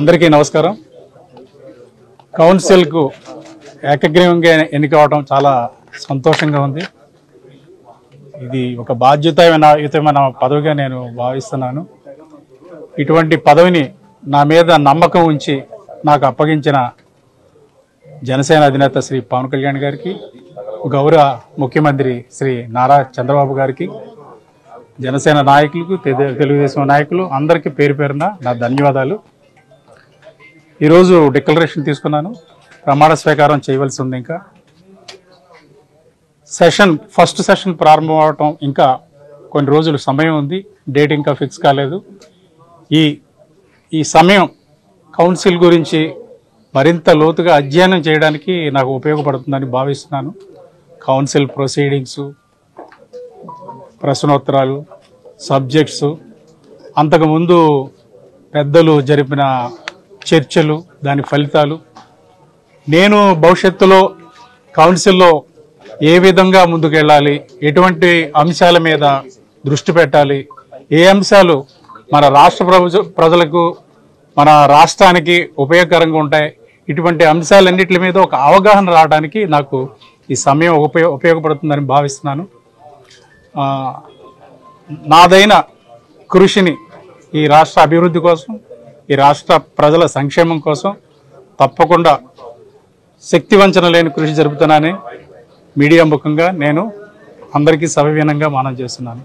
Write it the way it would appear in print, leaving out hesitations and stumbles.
అందరికీ నమస్కారం. కౌన్సిల్కు ఏకగ్రీవంగా ఎన్నికవడం చాలా సంతోషంగా ఉంది. ఇది ఒక బాధ్యతాయుతమైన పదవిగా నేను భావిస్తున్నాను. ఇటువంటి పదవిని నా మీద నమ్మకం ఉంచి నాకు అప్పగించిన జనసేన అధినేత శ్రీ పవన్ కళ్యాణ్ గారికి, గౌరవ ముఖ్యమంత్రి శ్రీ నారా చంద్రబాబు గారికి, జనసేన నాయకులకు, తెలుగుదేశం నాయకులు అందరికీ పేరు పేరున నా ధన్యవాదాలు. ఈరోజు డిక్లరేషన్ తీసుకున్నాను. ప్రమాణ స్వీకారం చేయవలసి ఉంది. ఇంకా ఫస్ట్ సెషన్ ప్రారంభం అవటం ఇంకా కొన్ని రోజులు సమయం ఉంది. డేట్ ఇంకా ఫిక్స్ కాలేదు. ఈ సమయం కౌన్సిల్ గురించి మరింత లోతుగా అధ్యయనం చేయడానికి నాకు ఉపయోగపడుతుందని భావిస్తున్నాను. కౌన్సిల్ ప్రొసీడింగ్స్, ప్రశ్నోత్తరాలు, సబ్జెక్ట్స్, అంతకుముందు పెద్దలు జరిపిన చర్చలు, దాని ఫలితాలు, నేను భవిష్యత్తులో కౌన్సిల్లో ఏ విధంగా ముందుకెళ్ళాలి, ఎటువంటి అంశాల మీద దృష్టి పెట్టాలి, ఏ అంశాలు మన రాష్ట్ర ప్రజలకు, మన రాష్ట్రానికి ఉపయోగకరంగా ఉంటాయి, ఇటువంటి అంశాలన్నిటి మీద ఒక అవగాహన రావడానికి నాకు ఈ సమయం ఉపయోగపడుతుందని భావిస్తున్నాను. నాదైన కృషిని ఈ రాష్ట్ర అభివృద్ధి కోసం, ఈ రాష్ట్ర ప్రజల సంక్షేమం కోసం తప్పకుండా శక్తివంచన లేని కృషి జరుపుతున్నానని మీడియా ముఖంగా నేను అందరికీ సవినయంగా మనం చేస్తున్నాను.